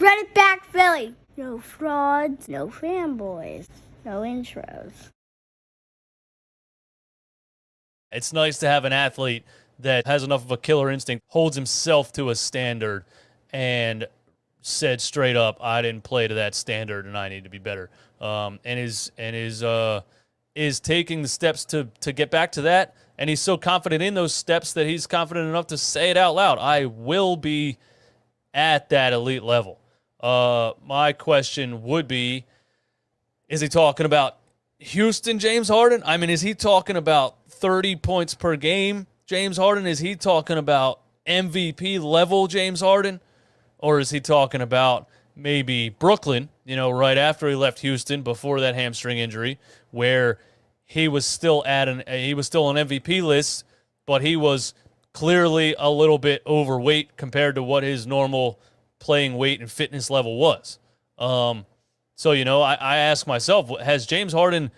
Run it back, Philly. No frauds, no fanboys, no intros. It's nice to have an athlete that has enough of a killer instinct, holds himself to a standard, and said straight up, "I didn't play to that standard, and I need to be better." And is taking the steps to get back to that, and he's so confident in those steps that he's confident enough to say it out loud. I will be at that elite level. My question would be, is he talking about Houston James Harden? I mean, is he talking about 30 points per game James Harden? Is he talking about MVP level James Harden? Or is he talking about maybe Brooklyn, right after he left Houston before that hamstring injury, where he was still on MVP list, but he was clearly a little bit overweight compared to what his normal playing weight and fitness level was. So, I ask myself, has James Harden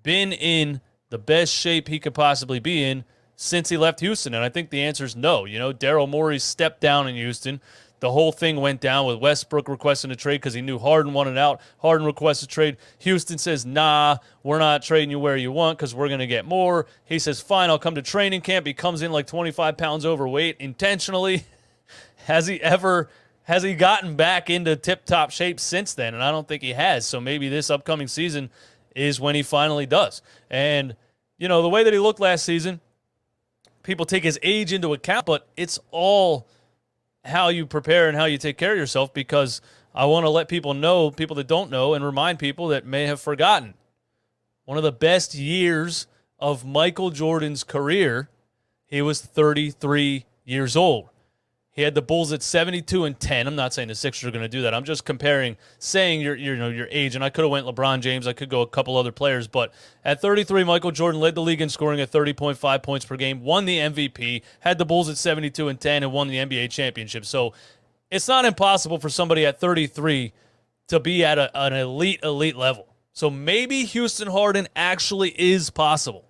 been in the best shape he could possibly be in since he left Houston? And I think the answer is no. Daryl Morey stepped down in Houston. The whole thing went down with Westbrook requesting a trade because he knew Harden wanted out. Harden requests a trade. Houston says, nah, we're not trading you where you want because we're going to get more. He says, fine, I'll come to training camp. He comes in like 25 pounds overweight intentionally. Has he gotten back into tip-top shape since then? And I don't think he has. So maybe this upcoming season is when he finally does. And, the way that he looked last season, people take his age into account, but it's all how you prepare and how you take care of yourself, because I want to let people know, people that don't know, and remind people that may have forgotten. One of the best years of Michael Jordan's career, he was 33 years old. He had the Bulls at 72-10. I'm not saying the Sixers are going to do that. I'm just saying your age. And I could have went LeBron James. I could go a couple other players. But at 33, Michael Jordan led the league in scoring at 30.5 points per game, won the MVP, had the Bulls at 72-10, and won the NBA championship. So it's not impossible for somebody at 33 to be at an elite level. So maybe Houston Harden actually is possible.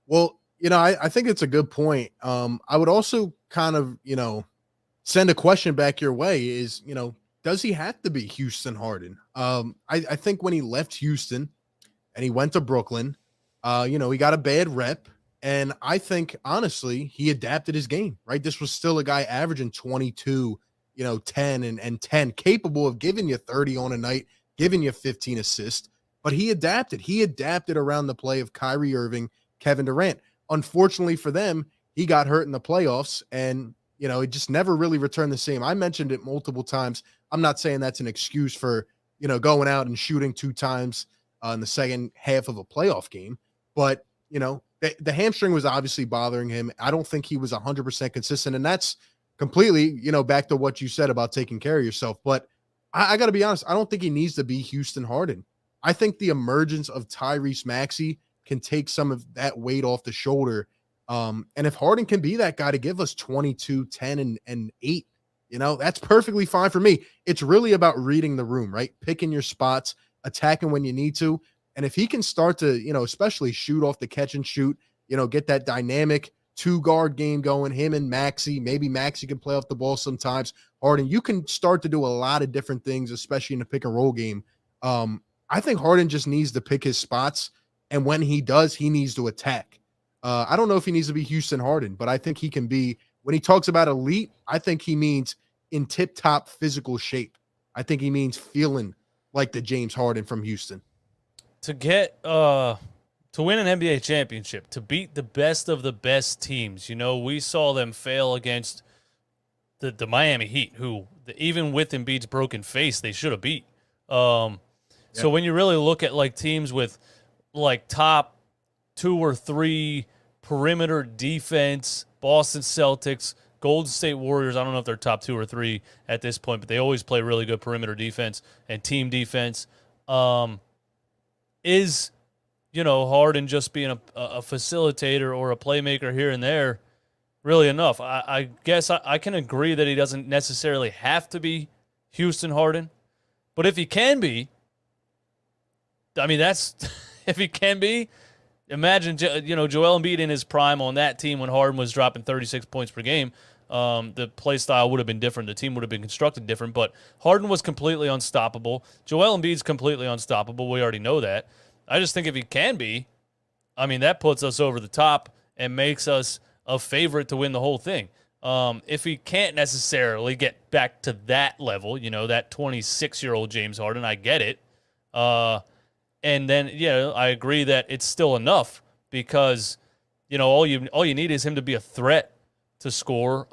Well, I think it's a good point. I would also kind of, send a question back your way is, does he have to be Houston Harden? I think when he left Houston and he went to Brooklyn, he got a bad rep. And I think, honestly, he adapted his game, right? This was still a guy averaging 22, 10 and 10, capable of giving you 30 on a night, giving you 15 assists. But he adapted. He adapted around the play of Kyrie Irving, Kevin Durant. Unfortunately for them, he got hurt in the playoffs, and, it just never really returned the same. I mentioned it multiple times. I'm not saying that's an excuse for, going out and shooting 2 times in the second half of a playoff game. But, the hamstring was obviously bothering him. I don't think he was 100% consistent, and that's completely, back to what you said about taking care of yourself. But I got to be honest, I don't think he needs to be Houston Harden. I think the emergence of Tyrese Maxey can take some of that weight off the shoulder. And if Harden can be that guy to give us 22, 10, and 8, that's perfectly fine for me. It's really about reading the room, right? Picking your spots, attacking when you need to. And if he can start to, especially shoot off the catch and shoot, get that dynamic 2-guard game going, him and Maxey, maybe Maxey can play off the ball sometimes. Harden, you can start to do a lot of different things, especially in the pick and roll game. I think Harden just needs to pick his spots. And when he does, he needs to attack. I don't know if he needs to be Houston Harden, but I think he can be. When he talks about elite, I think he means in tip-top physical shape. I think he means feeling like the James Harden from Houston. To get to win an NBA championship, to beat the best of the best teams, we saw them fail against the Miami Heat, who even with Embiid's broken face, they should have beat. So when you really look at like teams with like top 2 or 3 perimeter defense, Boston Celtics, Golden State Warriors, I don't know if they're top 2 or 3 at this point, but they always play really good perimeter defense and team defense. Is, Harden just being a facilitator or a playmaker here and there really enough? I guess I can agree that he doesn't necessarily have to be Houston Harden, but if he can be, I mean, that's if he can be. Imagine, Joel Embiid in his prime on that team when Harden was dropping 36 points per game. The play style would have been different. The team would have been constructed different. But Harden was completely unstoppable. Joel Embiid's completely unstoppable. We already know that. I just think if he can be, I mean, that puts us over the top and makes us a favorite to win the whole thing. If he can't necessarily get back to that level, that 26-year-old James Harden, I get it. And then, I agree that it's still enough because, all you need is him to be a threat to score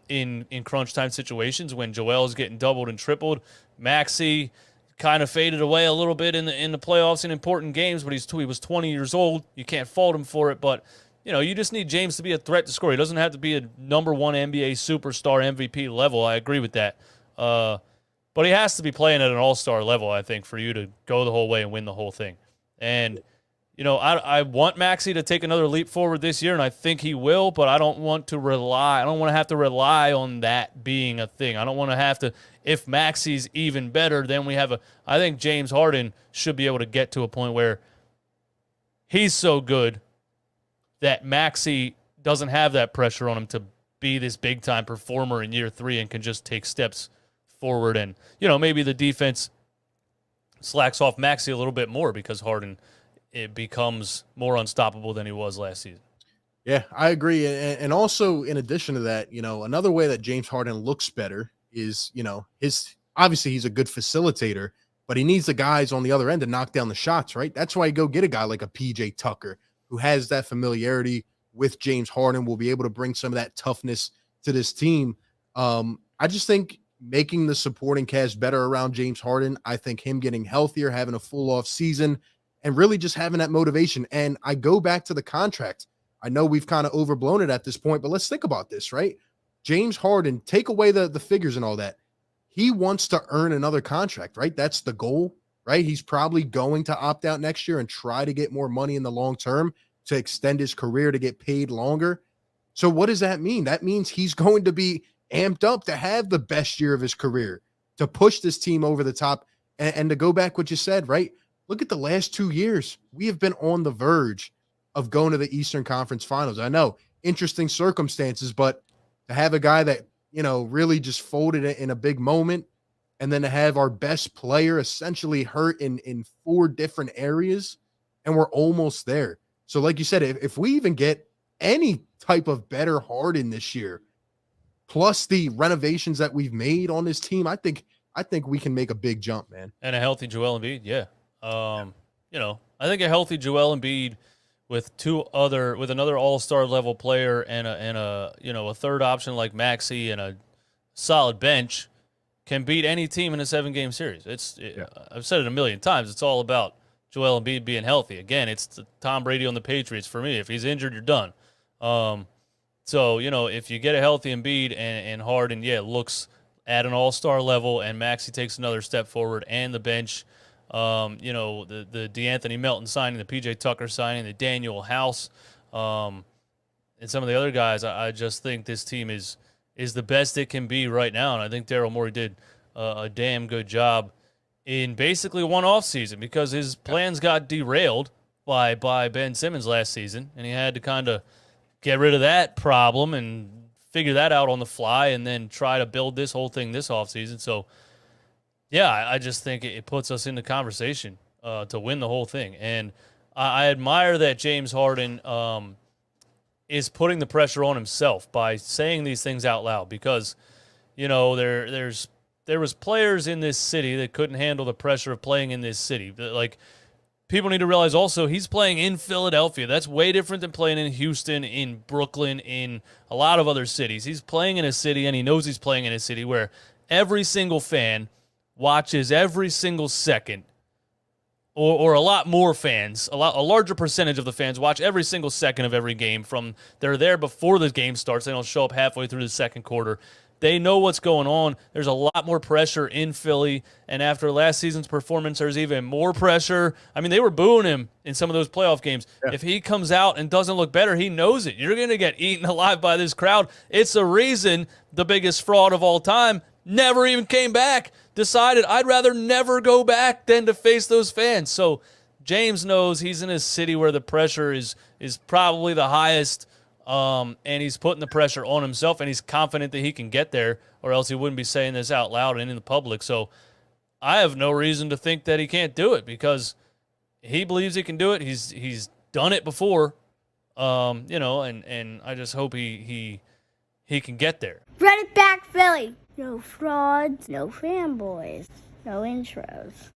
in crunch time situations when Joel's getting doubled and tripled. Maxey kind of faded away a little bit in the playoffs in important games, but he was 20 years old. You can't fault him for it, but you just need James to be a threat to score. He doesn't have to be a number one NBA superstar MVP level. I agree with that. But he has to be playing at an all-star level, I think, for you to go the whole way and win the whole thing. And, I want Maxey to take another leap forward this year, and I think he will, but I don't want to have to rely on that being a thing. I don't want to have to, if Maxey's even better, then I think James Harden should be able to get to a point where he's so good that Maxey doesn't have that pressure on him to be this big-time performer in year 3 and can just take steps forward. And, maybe the defense slacks off Maxey a little bit more because Harden, it becomes more unstoppable than he was last season. Yeah, I agree. And also, in addition to that, another way that James Harden looks better is, obviously he's a good facilitator, but he needs the guys on the other end to knock down the shots, right? That's why you go get a guy like a PJ Tucker who has that familiarity with James Harden, will be able to bring some of that toughness to this team. I just think making the supporting cast better around James Harden, I think him getting healthier, having a full off season, and really just having that motivation. And I go back to the contract. I know we've kind of overblown it at this point, but let's think about this, right? James Harden, take away the figures and all that. He wants to earn another contract, right? That's the goal, right? He's probably going to opt out next year and try to get more money in the long term to extend his career, to get paid longer. So what does that mean? That means he's going to be amped up to have the best year of his career, to push this team over the top. And to go back what you said, right? Look at the last 2 years. We have been on the verge of going to the Eastern Conference Finals. I know, interesting circumstances, but to have a guy that, really just folded it in a big moment, and then to have our best player essentially hurt in 4 different areas, and we're almost there. So like you said, if we even get any type of better Harden this year, plus the renovations that we've made on this team, I think we can make a big jump, man. And a healthy Joel Embiid, yeah. I think a healthy Joel Embiid with another all-star level player and a third option like Maxey and a solid bench can beat any team in a 7-game series. I've said it a million times. It's all about Joel Embiid being healthy. Again, it's Tom Brady on the Patriots for me. If he's injured, you're done. So, if you get a healthy Embiid and Harden, looks at an all-star level, and Maxey takes another step forward, and the bench, the DeAnthony Melton signing, the PJ Tucker signing, the Daniel House, and some of the other guys, I just think this team is the best it can be right now. And I think Daryl Morey did a damn good job in basically one offseason because his plans got derailed by Ben Simmons last season, and he had to kind of get rid of that problem and figure that out on the fly and then try to build this whole thing this offseason. So, yeah, I just think it puts us in the conversation to win the whole thing. And I admire that James Harden is putting the pressure on himself by saying these things out loud because, there was players in this city that couldn't handle the pressure of playing in this city. Like, people need to realize also he's playing in Philadelphia. That's way different than playing in Houston, in Brooklyn, in a lot of other cities. He's playing in a city, and he knows he's playing in a city where every single fan watches every single second, or a lot more fans, a larger percentage of the fans watch every single second of every game. From they're there before the game starts. They don't show up halfway through the second quarter. They know what's going on. There's a lot more pressure in Philly, and after last season's performance, there's even more pressure. I mean, they were booing him in some of those playoff games. Yeah. If he comes out and doesn't look better, he knows it. You're going to get eaten alive by this crowd. It's a reason the biggest fraud of all time never even came back, decided I'd rather never go back than to face those fans. So James knows he's in a city where the pressure is probably the highest And he's putting the pressure on himself, and he's confident that he can get there, or else he wouldn't be saying this out loud and in the public. So I have no reason to think that he can't do it because he believes he can do it. He's done it before, and I just hope he can get there. Run it back, Philly. No frauds, no fanboys, no intros.